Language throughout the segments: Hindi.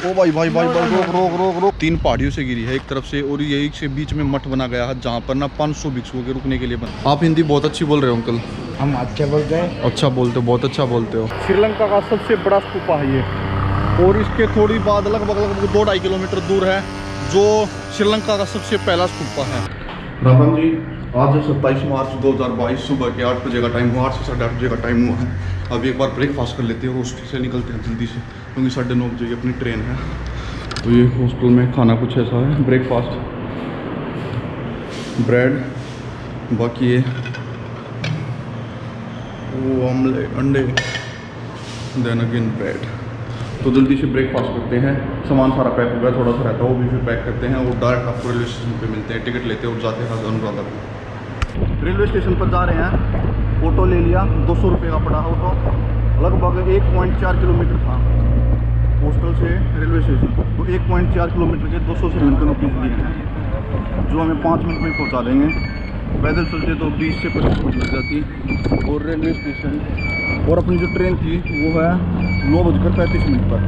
ओ भाई भाई भाई भाई रोक रोक रोक रोक। 3 पहाड़ियों से गिरी है एक तरफ से, और यही से बीच में मठ बना गया है जहाँ पर ना 500 भिक्षुओं के रुकने के लिए बना। आप हिंदी बहुत अच्छी बोल रहे हो अंकल। हम अच्छा बोलते हैं। अच्छा बोलते हो, बहुत अच्छा बोलते हो। श्रीलंका का सबसे बड़ा स्तूपा है ये, और इसके थोड़ी बाद लगभग 2-2.5 किलोमीटर दूर है जो श्रीलंका का सबसे पहला स्तूपा है। राम राम जी। आज 27 मार्च 2022 सुबह के 8 बजे का टाइम हुआ, 8 से 8:30 बजे का टाइम हुआ है। अभी एक बार ब्रेकफास्ट कर लेते हैं और हॉस्टल से निकलते हैं जल्दी से, क्योंकि 9:30 बजे की अपनी ट्रेन है। तो ये हॉस्टल में खाना कुछ ऐसा है, ब्रेकफास्ट ब्रेड, बाकी ये वो ऑमलेट अंडे, देन अगेन ब्रेड। तो जल्दी से ब्रेकफास्ट करते हैं। सामान सारा पैक हो गया, थोड़ा सा रहता है वो भी फिर पैक करते हैं और डायरेक्ट आपको रेलवे स्टेशन पे मिलते हैं। टिकट लेते हैं और जाते हैं अनुराधापुर। रेलवे स्टेशन पर जा रहे हैं, ऑटो ले लिया, 200 रुपये का पड़ा ऑटो। लगभग 1.4 किलोमीटर था हॉस्टल से रेलवे स्टेशन, तो 1.4 किलोमीटर के 200 श्रीलंकन रुपीज़ लिए हैं, जो हमें 5 मिनट में पहुँचा देंगे। पैदल चलते तो 20 से 25 मिनट लग जाती। और रेलवे स्टेशन और अपनी जो ट्रेन थी वो है 9:35 पर,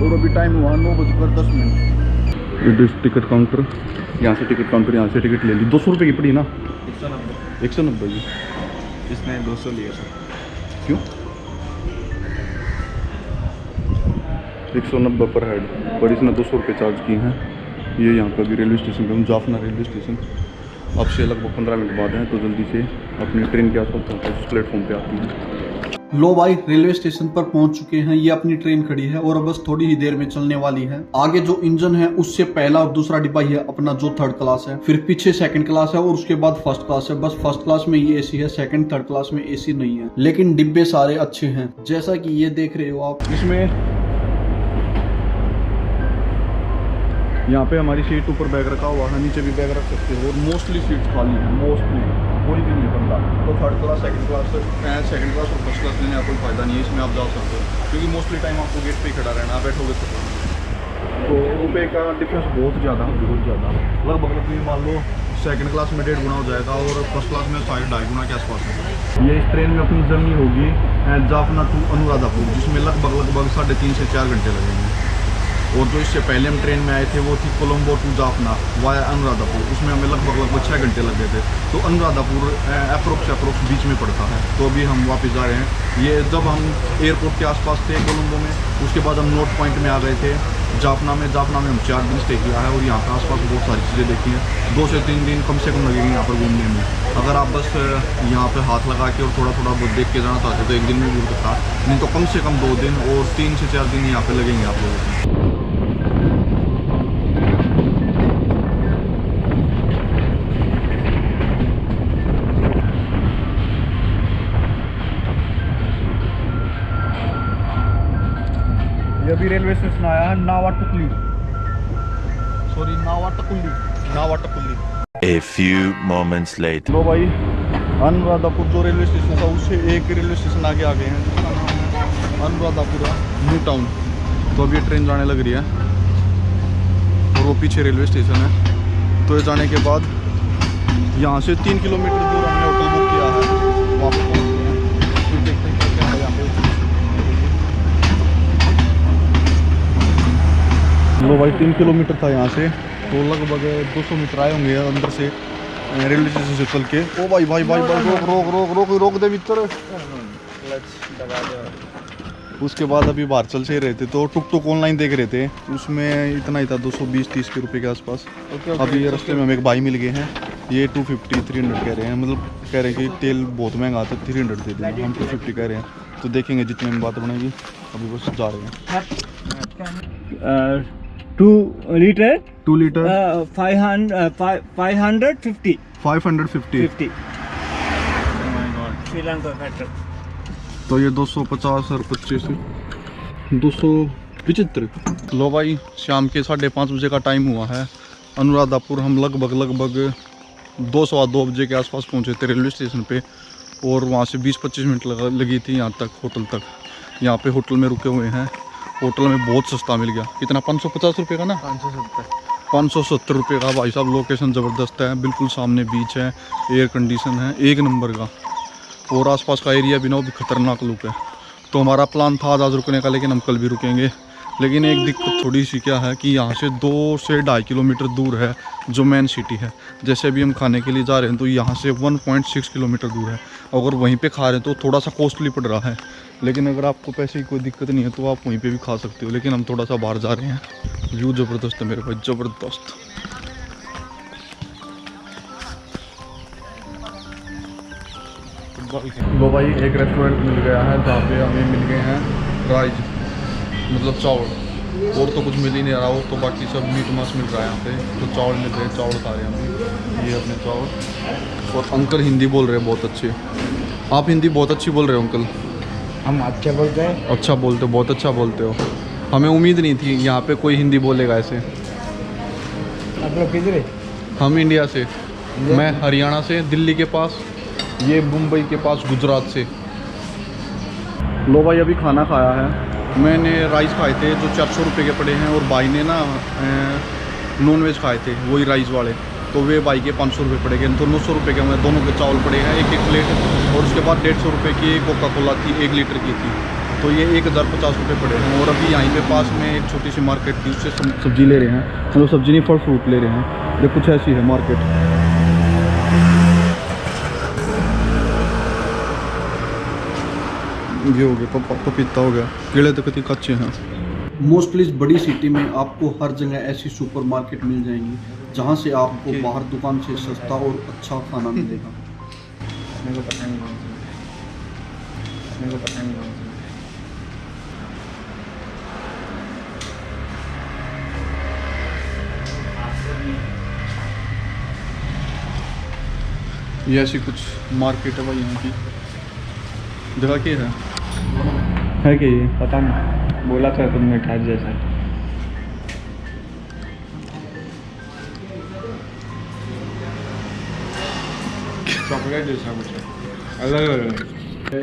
और अभी टाइम हुआ 9:10। ये टिकट काउंटर, यहाँ से टिकट काउंटर, यहाँ से टिकट ले ली। 200 रुपये की पड़ी ना? 190 की। इसने 200 लिया सर। क्यों? 190 पर हेड, पर इसने 200 रुपये चार्ज किए हैं। ये यहाँ पर भी रेलवे स्टेशन पे, जाफना रेलवे स्टेशन अब से लगभग 15 मिनट बाद है, तो जल्दी से अपनी ट्रेन के आसपास पहुँचते हैं, प्लेटफॉर्म पे आती है। लो भाई, रेलवे स्टेशन पर पहुंच चुके हैं। ये अपनी ट्रेन खड़ी है और बस थोड़ी ही देर में चलने वाली है। आगे जो इंजन है उससे पहला और दूसरा डिब्बा ही है अपना, जो 3rd क्लास है। फिर पीछे 2nd क्लास है और उसके बाद 1st क्लास है। बस 1st क्लास में ये एसी है, 2nd 3rd क्लास में एसी नहीं है, लेकिन डिब्बे सारे अच्छे हैं, जैसा कि ये देख रहे हो आप। इसमें यहाँ पे हमारी सीट ऊपर बैग रखा हुआ है, नीचे भी बैग रख सकते हो, और मोस्टली सीट्स खाली है, मोस्टली कोई भी नहीं बनता। तो 3rd class 2nd class second class और 1st क्लास लेने का कोई फ़ायदा नहीं है, इसमें आप जा सकते हो, क्योंकि मोस्टली टाइम आपको गेट पे ही खड़ा रहना, बैठोगे तो रुपये का डिफरेंस बहुत ज़्यादा है, बहुत ज़्यादा। लगभग मान लो 2nd क्लास में 1.5 गुना हो जाएगा और 1st क्लास में 2.5 गुना के आसपास है। ये इस ट्रेन में अपनी जर्नी होगी जाफना टू अनुराधापुर, जिसमें लगभग 3.5 से 4 घंटे लगेंगे। और जो इससे पहले हम ट्रेन में आए थे वो थी कोलंबो टू जाफना वाया अनुराधापुर, उसमें हमें लगभग 6 घंटे लग गए थे। तो अनुराधापुर अप्रोक्स बीच में पड़ता है। तो अभी हम वापस जा रहे हैं। ये जब हम एयरपोर्ट के आसपास थे कोलंबो में, उसके बाद हम नॉर्थ पॉइंट में आ गए थे जाफना में हम 4 दिन स्टे किया है और यहाँ पर आसपास बहुत सारी चीज़ें देखी हैं। 2 से 3 दिन कम से कम लगेंगे यहाँ पर घूमने में। अगर आप बस यहाँ पे हाथ लगा के और थोड़ा थोड़ा बहुत देख के जाना चाहते तो 1 दिन में भी घूम सकता, नहीं तो कम से कम 2 दिन और 3 से 4 दिन यहाँ पे लगेंगे आप लोगों को। ये अभी रेलवे स्टेशन आया है नावाटुकुली। A few moments later. लो भाई, अनुराधापुर जो रेलवे स्टेशन था उससे एक रेलवे स्टेशन आगे आ गए हैं, जिसका नाम है अनुराधापुर न्यू टाउन। तो अभी ये ट्रेन जाने लग रही है और वो पीछे रेलवे स्टेशन है। तो ये जाने के बाद यहाँ से 3 किलोमीटर दूर हमने होटल बुक किया है, वहाँ पर पहुँचते हैं, फिर देखते हैं क्या है यहाँ पे। लो भाई, 3 किलोमीटर था यहाँ से, तो लगभग 200 मीटर आए होंगे अंदर से रेलवे स्टेशन से चल के। ओ भाई भाई भाई भाई रोक रोक रोक रोक रोक दे मित्र। उसके बाद अभी बाहर चल से ही रहे थे, तो टुक ऑनलाइन देख रहे थे, उसमें इतना ही था 220-30 के रुपये के आसपास। अभी ये रास्ते में हमें एक भाई मिल गए हैं, ये 250-300 कह रहे हैं, मतलब कह रहे हैं कि तेल बहुत महंगा आता है, 300 दे देना। हम 250 कह रहे हैं, तो देखेंगे जितने में बात बनेगी। अभी बस जा रहे हैं। 2 liter 2 लीटर 550 550। श्रीलंका का। तो ये 250 और 25 275। लो भाई, शाम के 5:30 बजे का टाइम हुआ है। अनुराधापुर हम लगभग 2-2 बजे के आसपास पहुंचे थे रेलवे स्टेशन पे, और वहाँ से 20-25 मिनट लगी थी यहाँ तक, होटल तक। यहाँ पे होटल में रुके हुए हैं। होटल में बहुत सस्ता मिल गया। कितना? 550 रुपये का ना? 570 रुपये का भाई साहब। लोकेशन ज़बरदस्त है, बिल्कुल सामने बीच है, एयर कंडीशन है 1 नंबर का, और आसपास का एरिया भी ना वो भी खतरनाक लुक है। तो हमारा प्लान था आज रुकने का, लेकिन हम कल भी रुकेंगे। लेकिन एक दिक्कत थोड़ी सी क्या है कि यहाँ से 2 से 2.5 किलोमीटर दूर है जो मेन सिटी है। जैसे अभी हम खाने के लिए जा रहे हैं तो यहाँ से 1.6 किलोमीटर दूर है। अगर वहीं पे खा रहे हैं तो थोड़ा सा कॉस्टली पड़ रहा है, लेकिन अगर आपको पैसे की कोई दिक्कत नहीं है तो आप वहीं पे भी खा सकते हो। लेकिन हम थोड़ा सा बाहर जा रहे हैं। व्यू ज़बरदस्त है मेरे भाई, ज़बरदस्त। लो भाई, एक रेस्टोरेंट मिल गया है जहाँ पे हमें मिल गए हैं राइस, मतलब चावल। और तो कुछ मिल ही नहीं रहा, और तो बाकी सब मीट मांस मिल रहा है यहाँ पे। तो चावल मिल रहे हैं, चावल खा रहे हैं हम। ये अपने चावल। और अंकल हिंदी बोल रहे हैं बहुत अच्छे। आप हिंदी बहुत अच्छी बोल रहे हो अंकल। हम अच्छा बोलते हैं। अच्छा बोलते हो, बहुत अच्छा बोलते हो। हमें उम्मीद नहीं थी यहाँ पे कोई हिंदी बोलेगा ऐसे। आप लोग किधर है? हम इंडिया से। मैं हरियाणा से, दिल्ली के पास। ये मुंबई के पास, गुजरात से। लो भाई, अभी खाना खाया है। मैंने राइस खाए थे जो 400 रुपये के पड़े हैं, और भाई ने ना नॉन वेज खाए थे, वही राइस वाले। तो वे भाई के 500 रुपये पड़े गए। तो 900 रुपये के हमें दोनों के चावल पड़े हैं, एक प्लेट। और उसके बाद 150 रुपये की कोका कोला थी, 1 लीटर की थी। तो ये 1050 रुपये पड़े हैं। और अभी यहीं पे पास में एक छोटी सी मार्केट थी, उससे सब्जी ले रहे हैं। मतलब सब्जी नहीं, फल फ्रूट ले रहे हैं। ये कुछ ऐसी है मार्केट। ये हो गया पपीता, हो गया केले, तो कति कच्चे हैं। मोस्टली इस बड़ी सिटी में आपको हर जगह ऐसी सुपरमार्केट मिल जाएंगी जहाँ से आपको बाहर दुकान से सस्ता और अच्छा खाना मिलेगा। मेरे को पता नहीं कौन सा। मेरे को पता नहीं कौन सा। ये ऐसी कुछ मार्केट है भाई यहाँ की। जगह क्या है क्या ये? पता नहीं, बोला था तुमने ठाट जैसा। चॉकलेट जैसा कुछ अलग अलग।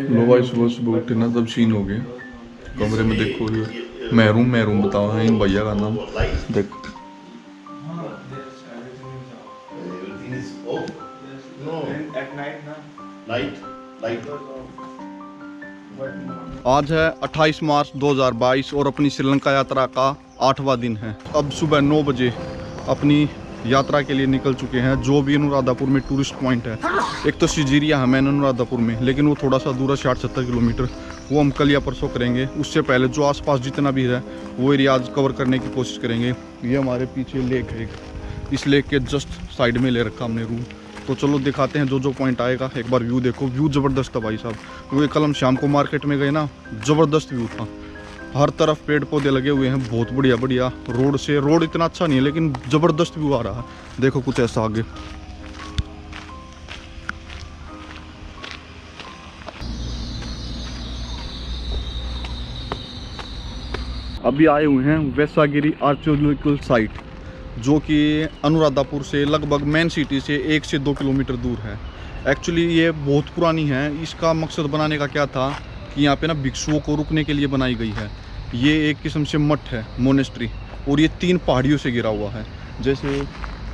लो भाई, सुबह सुबह उठे ना तब सीन हो गए। कमरे में देखो, ये महरूम बताओ है इन भैया का नाम। देख, आज है 28 मार्च 2022 और अपनी श्रीलंका यात्रा का 8वां दिन है। अब सुबह 9 बजे अपनी यात्रा के लिए निकल चुके हैं। जो भी अनुराधापुर में टूरिस्ट पॉइंट है, एक तो सिजीरिया है मैन अनुराधापुर में, लेकिन वो थोड़ा सा दूर है, 60-70 किलोमीटर। वो हम कल या परसों करेंगे। उससे पहले जो आसपास जितना भी है वो एरिया आज कवर करने की कोशिश करेंगे। ये हमारे पीछे लेक है, इस लेक के जस्ट साइड में ले रखा हमने रूम। तो चलो दिखाते हैं जो पॉइंट आएगा। एक बार व्यू देखो, व्यू ज़बरदस्त था भाई साहब। क्योंकि कल हम शाम को मार्केट में गए ना, ज़बरदस्त व्यू था। हर तरफ पेड़ पौधे लगे हुए हैं, बहुत बढ़िया बढ़िया। रोड इतना अच्छा नहीं है, लेकिन ज़बरदस्त व्यू आ रहा है। देखो कुछ ऐसा आगे। अभी आए हुए हैं वैसागिरी आर्कियोलॉजिकल साइट, जो कि अनुराधापुर से लगभग मेन सिटी से 1 से 2 किलोमीटर दूर है। एक्चुअली ये बहुत पुरानी है। इसका मकसद बनाने का क्या था कि यहाँ पे ना भिक्षुओं को रुकने के लिए बनाई गई है। ये एक किस्म से मठ है, मोनेस्ट्री। और ये 3 पहाड़ियों से घिरा हुआ है। जैसे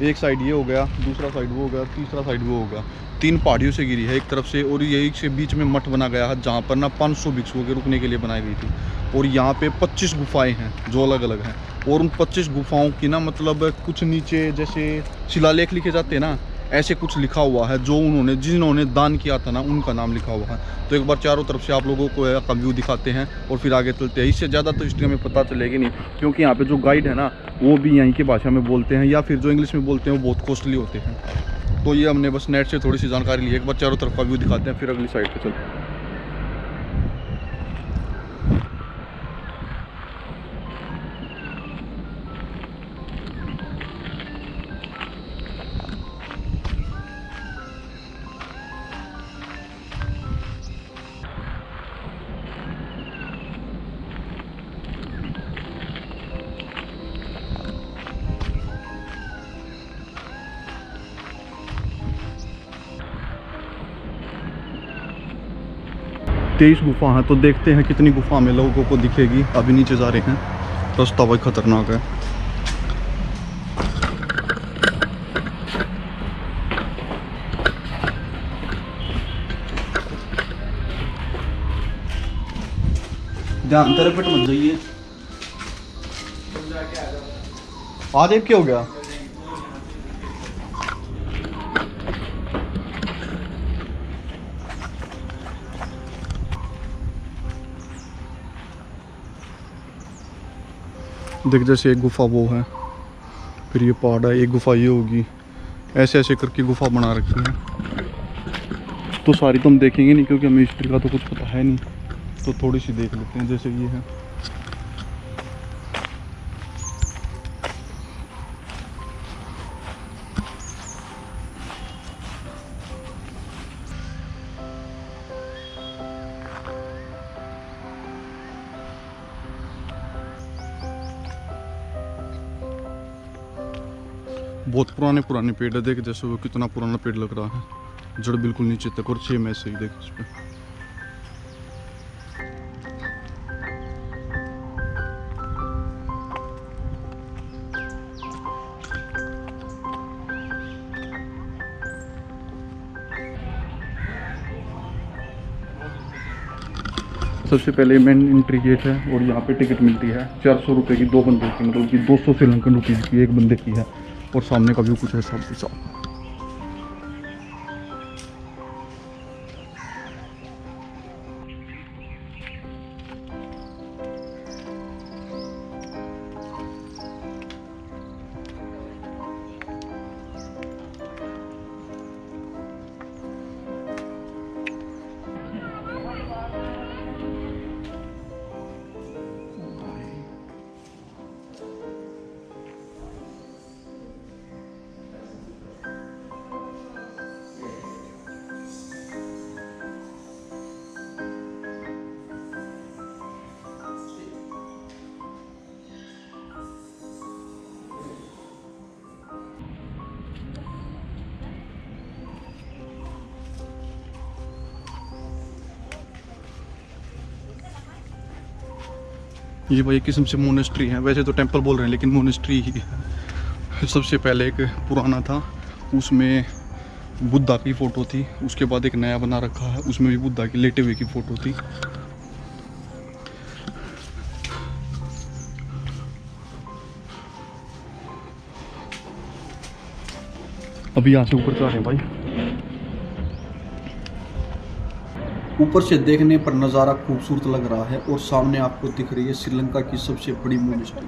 एक साइड ये हो गया, दूसरा साइड वो हो गया, तीसरा साइड वो होगा। 3 पहाड़ियों से घिरी है एक तरफ से। और यही से बीच में मठ बना गया है, जहाँ पर ना 500 भिक्षुओं के रुकने के लिए बनाई गई थी। और यहाँ पे 25 गुफाएं हैं जो अलग अलग हैं। और उन 25 गुफाओं की ना, मतलब कुछ नीचे जैसे शिलालेख लिखे जाते हैं ना, ऐसे कुछ लिखा हुआ है। जो जिन्होंने दान किया था ना, उनका नाम लिखा हुआ है। तो एक बार चारों तरफ से आप लोगों को का व्यू दिखाते हैं और फिर आगे चलते हैं। इससे ज़्यादा तो हिस्ट्री हमें पता चलेगी नहीं, क्योंकि यहाँ पे जो गाइड है ना, वो भी यहीं की भाषा में बोलते हैं, या फिर जो इंग्लिश में बोलते हैं वो बहुत कॉस्टली होते हैं। तो ये हमने बस नेट से थोड़ी सी जानकारी ली। एक बार चारों तरफ का व्यू दिखाते हैं, फिर अगली साइड पर चलते हैं। तेईस गुफा है, तो देखते हैं कितनी गुफा में लोगों को दिखेगी। अभी नीचे जा रहे हैं, रास्ता भाई खतरनाक है। ध्यान तरफ मत जाइए। आज एक क्या हो गया? देख जैसे एक गुफा वो है, फिर ये पहाड़ है, एक गुफा ये होगी, ऐसे ऐसे करके गुफा बना रखी है। तो सारी तो हम देखेंगे नहीं क्योंकि हमें हिस्ट्री का तो कुछ पता है नहीं, तो थोड़ी सी देख लेते हैं। जैसे ये है, बहुत पुराने पुराने पेड़ है। देख जैसे वो कितना पुराना पेड़ लग रहा है, जड़ बिल्कुल नीचे तक, और 6 में से ही देख इस पे। सबसे पहले मेन एंट्री गेट है और यहाँ पे टिकट मिलती है 400 रुपये की 2 बंदे की, मतलब कि 200 श्रीलंकन रुपीज़ की 1 बंदे की है। और सामने का व्यू कुछ ऐसा कुछ। ये भाई किस्म से मोनेस्ट्री है, वैसे तो टेंपल बोल रहे हैं लेकिन मोनेस्ट्री ही है। सबसे पहले एक पुराना था, उसमें बुद्धा की फ़ोटो थी। उसके बाद एक नया बना रखा है, उसमें भी बुद्धा की लेटे हुए की फ़ोटो थी। अभी यहाँ से ऊपर जा रहे हैं भाई। ऊपर से देखने पर नज़ारा खूबसूरत लग रहा है और सामने आपको दिख रही है श्रीलंका की सबसे बड़ी मोनेस्ट्री।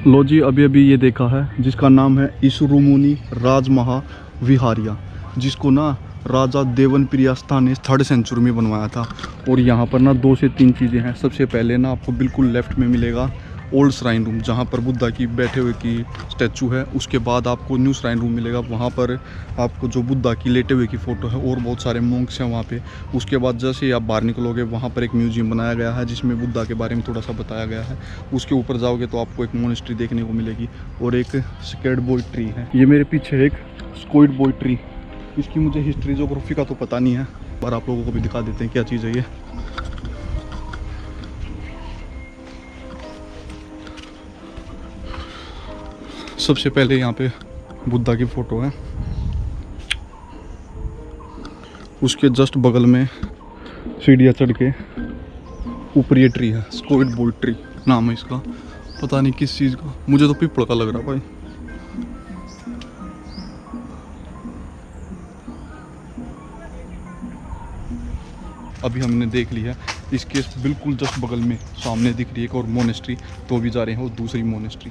लो जी, अभी अभी ये देखा है जिसका नाम है ईसुरुमुनि राजमहा विहारिया, जिसको ना राजा देवनप्रिया ने 3rd सेंचुरी में बनवाया था। और यहाँ पर ना 2 से 3 चीज़ें हैं। सबसे पहले ना आपको बिल्कुल लेफ्ट में मिलेगा ओल्ड श्राइन रूम, जहाँ पर बुद्धा की बैठे हुए की स्टैचू है। उसके बाद आपको न्यू श्राइन रूम मिलेगा, वहाँ पर आपको जो बुद्धा की लेटे हुए की फ़ोटो है और बहुत सारे मोंक्स हैं वहाँ पे। उसके बाद जैसे ही आप बाहर निकलोगे वहाँ पर एक म्यूजियम बनाया गया है जिसमें बुद्धा के बारे में थोड़ा सा बताया गया है। उसके ऊपर जाओगे तो आपको एक मोनेस्ट्री देखने को मिलेगी और एक स्केर्ड बॉय ट्री है। ये मेरे पीछे एक स्क्विड बॉय ट्री, इसकी मुझे हिस्ट्री जोग्राफी का तो पता नहीं है, पर आप लोगों को भी दिखा देते हैं क्या चीज़ है ये। सबसे पहले यहाँ पे बुद्धा की फ़ोटो है, उसके जस्ट बगल में सीढ़ियाँ चढ़ के ऊपर ये ट्री है, स्क्विड बॉय ट्री नाम है इसका। पता नहीं किस चीज़ का, मुझे तो पीपल का लग रहा भाई। अभी हमने देख लिया, इसके बिल्कुल जस्ट बगल में सामने दिख रही है एक और मोनेस्ट्री, तो भी जा रहे हैं वो दूसरी मोनेस्ट्री।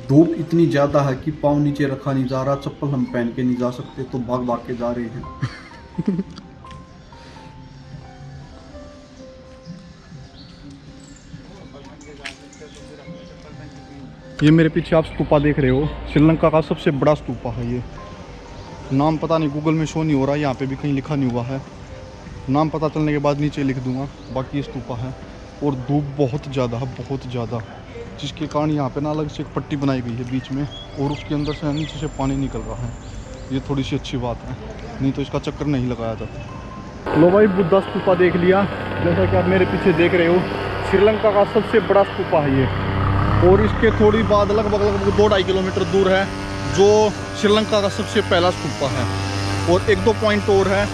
धूप इतनी ज़्यादा है कि पाँव नीचे रखा नहीं जा रहा, चप्पल हम पहन के नहीं जा सकते, तो भाग भाग के जा रहे हैं। ये मेरे पीछे आप स्तूपा देख रहे हो, श्रीलंका का सबसे बड़ा स्तूपा है ये। नाम पता नहीं, गूगल में शो नहीं हो रहा, यहाँ पे भी कहीं लिखा नहीं हुआ है। नाम पता चलने के बाद नीचे लिख दूंगा। बाकी ये स्तूपा है और धूप बहुत ज़्यादा है, बहुत ज़्यादा, जिसके कारण यहाँ पे ना अलग से एक पट्टी बनाई गई है बीच में और उसके अंदर से नीचे से पानी निकल रहा है। ये थोड़ी सी अच्छी बात है, नहीं तो इसका चक्कर नहीं लगाया जाता। लो भाई, बुद्धा स्तूपा देख लिया। जैसा कि आप मेरे पीछे देख रहे हो, श्रीलंका का सबसे बड़ा स्तूपा है ये। और इसके थोड़ी बाद लगभग 2-2.5 किलोमीटर दूर है जो श्रीलंका का सबसे पहला स्तूपा है। और 1-2 पॉइंट और है,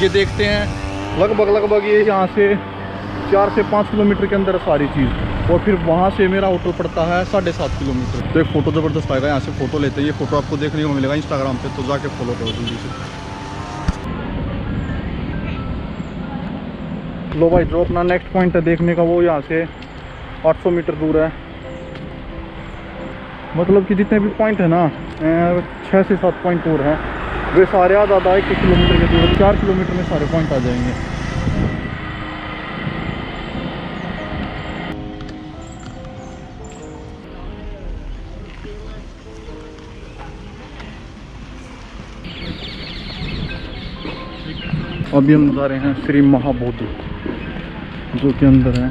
ये देखते हैं। लगभग ये यहाँ से 4 से 5 किलोमीटर के अंदर सारी चीज़। और फिर वहाँ से मेरा होटल पड़ता है 7.5 किलोमीटर। तो एक फ़ोटो ज़बरदस्त आएगा, यहाँ से फ़ोटो लेते हैं। ये फ़ोटो आपको देखने को मिलेगा इंस्टाग्राम पे, तो जाके फॉलो करो जल्दी से। लो भाई, जो अपना नेक्स्ट पॉइंट है देखने का, वो यहाँ से 800 मीटर दूर है। मतलब कि जितने भी पॉइंट है ना, 6 से 7 पॉइंट और हैं, वे सारे आधा 1 किलोमीटर के दूर, 4 किलोमीटर में सारे पॉइंट आ जाएंगे। अभी हम जा रहे हैं श्री महाबोधि, जो के अंदर है।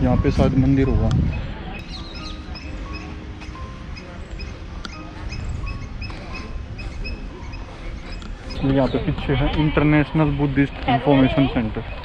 यहाँ पे शायद मंदिर होगा। यहाँ पे पीछे है इंटरनेशनल बुद्धिस्ट इंफॉर्मेशन सेंटर।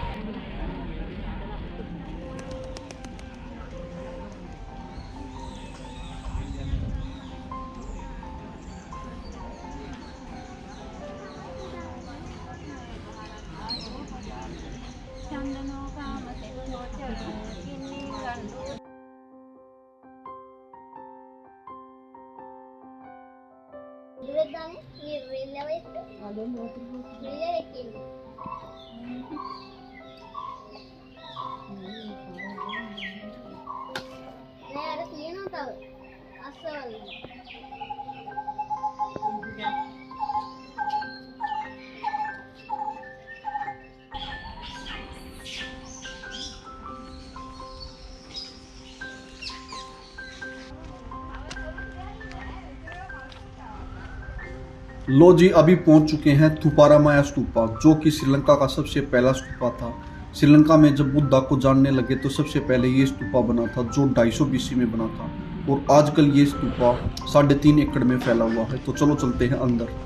लो जी, अभी पहुंच चुके हैं थुपारामाया स्तूपा, जो कि श्रीलंका का सबसे पहला स्तूपा था। श्रीलंका में जब बुद्धा को जानने लगे तो सबसे पहले ये स्तूपा बना था, जो 250 BC में बना था। और आजकल ये स्तूपा 3.5 एकड़ में फैला हुआ है। तो चलो चलते हैं अंदर।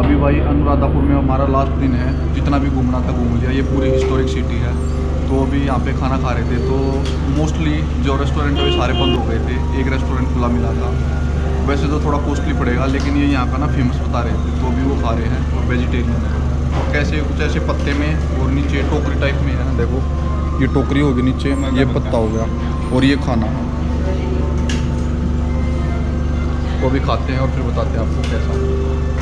अभी भाई अनुराधापुर में हमारा लास्ट दिन है, जितना भी घूमना था घूम लिया। ये पूरी हिस्टोरिक सिटी है। तो अभी यहाँ पे खाना खा रहे थे, तो मोस्टली जो रेस्टोरेंट है सारे बंद हो गए थे, एक रेस्टोरेंट खुला मिला था। वैसे तो थोड़ा कॉस्टली पड़ेगा, लेकिन ये यहाँ का ना फेमस बता रहे थे, तो अभी वो खा रहे हैं। और वेजिटेरियन है, और कैसे कुछ ऐसे पत्ते में, और नीचे टोकरी टाइप में है ना, देखो ये टोकरी होगी, नीचे ये पत्ता हो गया, और ये खाना है। तो अभी खाते हैं और फिर बताते हैं आपको कैसा है।